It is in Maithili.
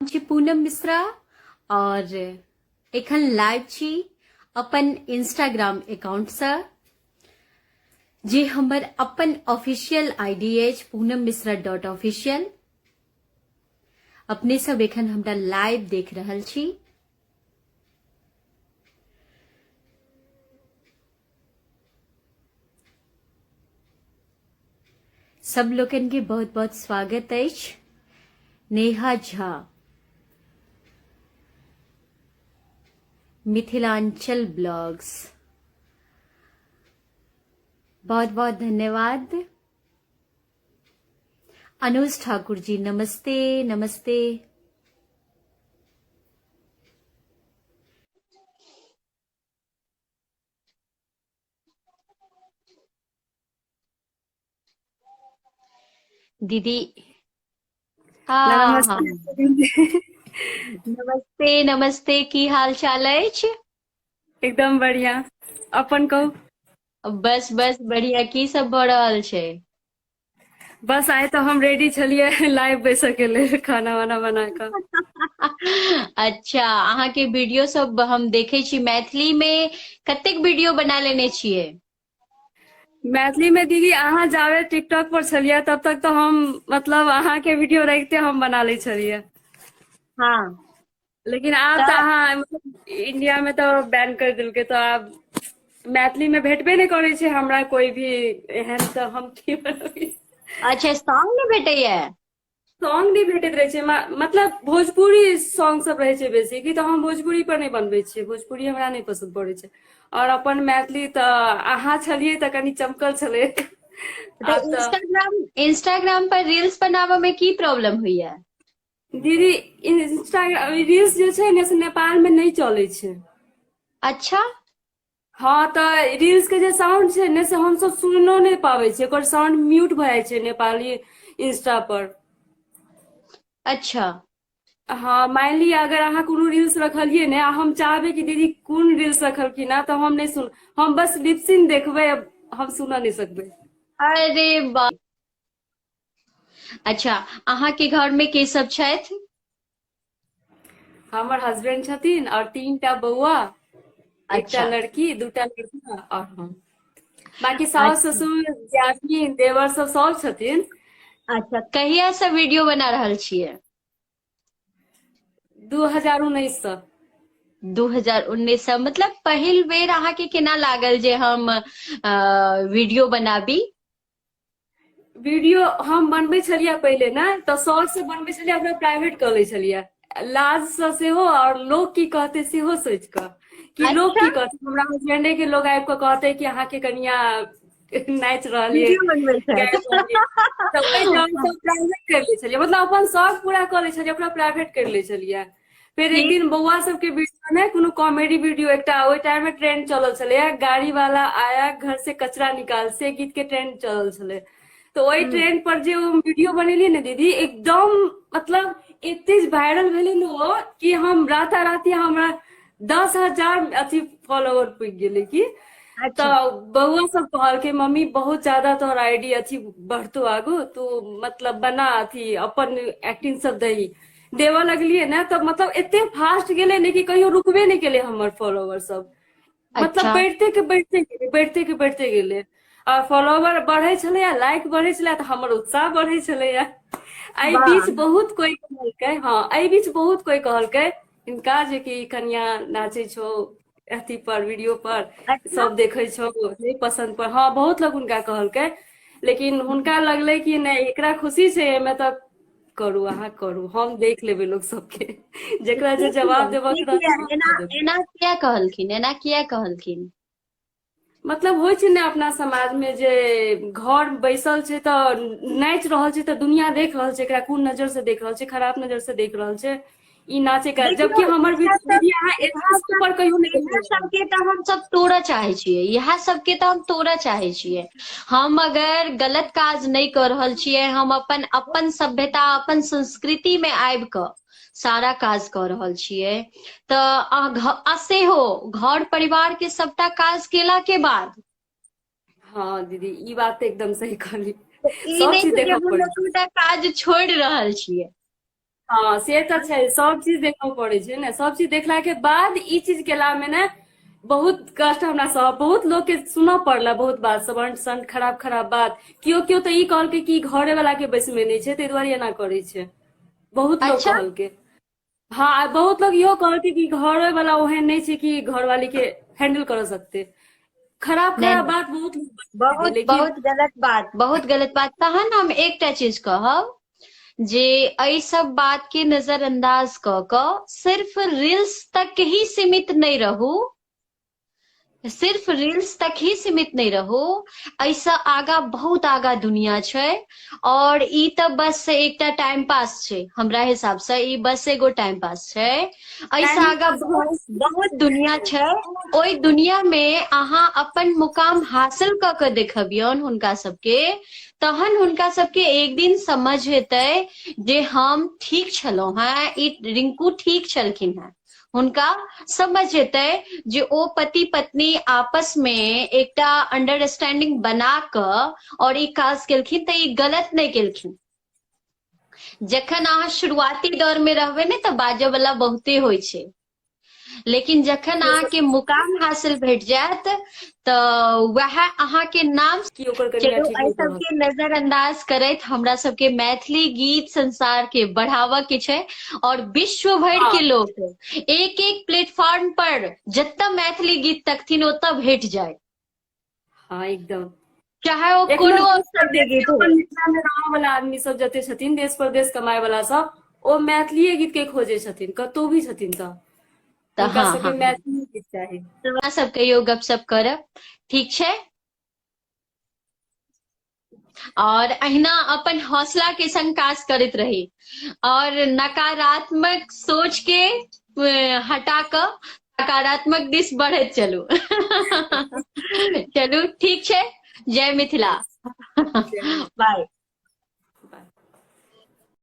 छी पूनम मिश्रा और एखन लाइव छी अपन इंस्टाग्राम अकाउंट से जे हमर अपन ऑफिशियल आईडी अछि पूनम मिश्रा.official। अपने सब एखन हमरा लाइव देख रहल छी। सब लोगन के बहुत बहुत स्वागत अछि। नेहा झा, मिथिलांचल ब्लॉग्स, बहुत बहुत धन्यवाद। अनुज ठाकुर जी नमस्ते नमस्ते। दीदी हाँ हाँ नमस्ते। नमस्ते नमस्ते, की हाल चाल अछि? एकदम बढ़िया। अपन कहू। बस बस बढ़िया। की सब भ रहल छै? बस आइ तो हम रेडी छलियै लाइव बैसऽ के लेल खाना वाना बना कऽ। अच्छा, अहाँके वीडियो सब हम देखे छी। मैथिली में कतेक वीडियो बना लेने छियै? मैथिली में दीदी अहाँ जाबे टिकटॉक पर छलियै तब तक तो हम मतलब अहाँ के वीडियो रखते हम बना लै छलियै। हाँ लेकिन आब तऽ तऽ अहाँ मतलब इंडिया में तो बैन कर देलकै तो आब मैथिली में भेटबे नहि करै छै हमरा कोई भी एहन, तऽ हम की बनबियै। अच्छा, सॉन्ग नहीं भेटैया? सॉन्ग नहीं भेटैत रहे छै मतलब भोजपुरी सॉन्ग सब रहे छै बेसी की, तो हम भोजपुरी पर नहीं बनबै छियै। भोजपुरी हमरा नहीं पसंद पड़ै छै। और अपन मैथिली तऽ अहाँ छलियै तऽ कनि चमकल छलै। तो आब तऽ इंस्टाग्राम पर रील्स बनाबे में की प्रॉब्लम हुईया? दीदी इंस्टाग्राम रील्स जे छै ने से नेपाल में नहीं चलै छै। अच्छा, हाँ तऽ रील्स के जे साउंड छै ने से हमसब सुनिनो नहीं पाबै छियै। ओकर साउंड म्यूट भए जाइ छै नेपाली इंस्टा पर। अच्छा, हाँ मान लिअ अगर अहाँ कोनो रील्स रखलियै ने, हम चाहबै कि दीदी कोन रील्स रखलखिन हैं, तऽ हम नहीं सुन, हम बस लिपसिन देखबै, हम सुन नहीं सकबै। अरे बा। अच्छा, अहाँ के घर में के सब छथि? हमर हस्बैंड छथिन और 3टा बौआ, एकटा अच्छा लड़की, 2टा लड़का और हम। बाकी साउस अच्छा ससुर दियादनी देवर सब छथिन। अच्छा, कहिया से वीडियो बना रहल छियै? 2019 सँ। 2019 से मतलब पहिल बेर अहाँके केना लागल जे हम वीडियो बनाबी? वीडियो हम बनबै छलियै पहिले ने तऽ शौक से बनबै छलियै, अपना प्राइवेट कऽ लै छलियै। लाज से सेहो और लोग की कहते सेहो सोचि कऽ कि लोग अच्छा, की कहते, हमरा हस्बैंडे के लोग आबि कऽ कहते कि अहाँ के कनिया नाचि रहलियै, वीडियो बनबै गाबि छथि। रहलियै। तऽ ओहि टाइम सब प्राइवेट कर लै छलियै, मतलब अपन शौक पूरा कऽ लै छलियै, अपना प्राइवेट कर लै छलियै। फिर एक ठीक। दिन बौआ सबके वीडियो ने, कोनो कॉमेडी वीडियो एकटा ओहि टाइम में ट्रेंड चलल छलै, गाड़ी वाला आया घर से कचरा निकाल, से गीत के ट्रेंड चलल छलै। तो ओहि हम्म, ट्रेंड पर जे वीडियो बनेलियै ने दीदी, एकदम मतलब एते वायरल भेलै ने वो कि हम राताराती हमरा 10,000 अथी फॉलोवर पुगि गेलै की। अच्छा तऽ बउआ सब कहलकै मम्मी बहुत ज्यादा तोहर आईडी अथी बढ़तौ आगू, तू मतलब बना अथी अपन एक्टिंग सब दही। देवऽ लगलियै ने तऽ मतलब एते फास्ट गेलै ने कि कहियो रुकबे नहीं केले हमर फॉलोवर सब। मतलब अच्छा। बढ़ते के बढ़ते गेलै, बढ़ते के बढ़ते गेलै। और फॉलोवर बढ़ै छलैया, लाइक बढ़ै छलै, तऽ हमर उत्साह बढ़ै छलैया। एहि वाह। बीच बहुत कोई कहलकै, हाँ एहि बीच बहुत कोई कहलकै इनका जे कि कनिया नाचै छौ अथी पर वीडियो पर, अच्छा, सब देखै छौ नहीं पसंद पर, हाँ बहुत लोग हुनका कहलकै। लेकिन हुनका लगलै कि नहीं एकरा खुशी छै एहिमे तऽ करू, अहाँ करू, हम देख लेबै लोग सबके। जेकरा जे जवाब देबऽ के रहतै हम एना दऽ देबै। एना किया कहलखिन? एना किया कहलखिन? मतलब होइ छै ने अपना समाज में जे घर बैसल छै तऽ नाचि रहल छै तऽ दुनिया देख रहल छै, एकरा कोन नजर से देख रहल छै, खराब नजर से देख रहल छै, ई नाचे का, देखियौ, जबकि हमर दीदी अहाँ इएह एथीस सब पर कहियो नहीं इएह देखने हेबै। सबके तऽ हम सब तोड़ऽ चाहे छियै। इएह सबके तऽ हम तोड़ऽ चाहे छियै। हम अगर गलत काज नहीं कर रहल छियै, हम अपन अपन सभ्यता अपन संस्कृति में आबि कऽ सारा काज कऽ रहल छियै, तऽ सेहो घर परिवार के सबटा काज केला के बाद हाँ दीदी ई बात तऽ एकदम सही कहली। तऽ ई सब नहीं चीज छै जे देखऽ हम पड़ै छै। दूटा काज छोड़ि रहल छियै। हाँ से तो छै, सब चीज देखऽ पड़े छै ने। सब चीज देखला के बाद ई चीज केला में ने बहुत कष्ट हमरा सब, बहुत लोग के सुनऽ पड़ला, बहुत बात सब संट खराब खराब बात। केओ केओ तो ई कहलकै कि घरे वाला के बस में नहीं छै ताहि दुआरे एना करे छै, बहुत लोग अच्छा। कहलकै। हाँ बहुत लोग इहो कहलकै कि घरे वाला ओहन नहीं छै कि घरवाली के हैंडल कर सकते। खराब नहीं खराब नहीं, बात बहुत लोग बजतै, बहुत लेकिन बहुत गलत बात, बहुत गलत बात। तहन हम एकटा चीज कहब जे एहि सब बात के नजरअंदाज क सिर्फ रील्स तक ही सीमित नहीं रहू, सिर्फ रील्स तक ही सीमित नहीं रहो। ऐसा आगा बहुत आगा दुनिया छै, और ई त बस एकटा टाइम पास छै, हमरा हिसाब से ई बस एगो टाइम पास छै। ऐसा टाइम आगा पास बहुत भऽ बहुत दुनिया छै। ओई दुनिया में अहाँ अपन मुकाम हासिल क के देखबियन हुनका सबके, तहन हुनका सबके एक दिन समझ हेतै जे हम ठीक छलहुं हैं, ई रिंकू ठीक छलखिन हैं। हुनका समझ एतै जे ओ पति पत्नी आपस में एकटा अंडरस्टैंडिंग बना कऽ और ई काज केलखिन तऽ ई गलत नहीं केलखिन। जखन अहाँ शुरुआती दौर में रहबै ने तऽ बाजऽ वाला बहुते होइ छै, लेकिन जखन अहाँके मुकाम हासिल भेट जायत तऽ वह अहाँके नाम। कि ओकर कनिया चलू ठीक एहि नहीं रहत। सबके नजरअंदाज करैत हमरा सबके मैथिली गीत संसार के बढ़ावा के छै, और विश्व भर हाँ के लोग एक एक प्लेटफॉर्म पर जतऽ मैथिली गीत तकथिन ओतऽ भेट जाए, हाँ एकदम। चाहे ओ एखनो कोनो देश स्तर के प्रदेश के गीत अपन हो। मिथिला में रहऽ वाला आदमी सब जते छथिन, देश प्रदेश कमाए वाला सब, ओ मैथिलीए गीत के खोजे छथिन, कतौ भी छथिन तऽ तऽ हुनका हाँ हाँ, सबके मैथिली गीत चाही। हमरा सब कहियो गपशप करब, ठीक छै। और अहिना अपन हौसला के संग काज करैत रही, और नकारात्मक सोच के हटा कऽ सकारात्मक दिस बढ़ैत चलू। चलू ठीक छै, जय मिथिला। जय बाय।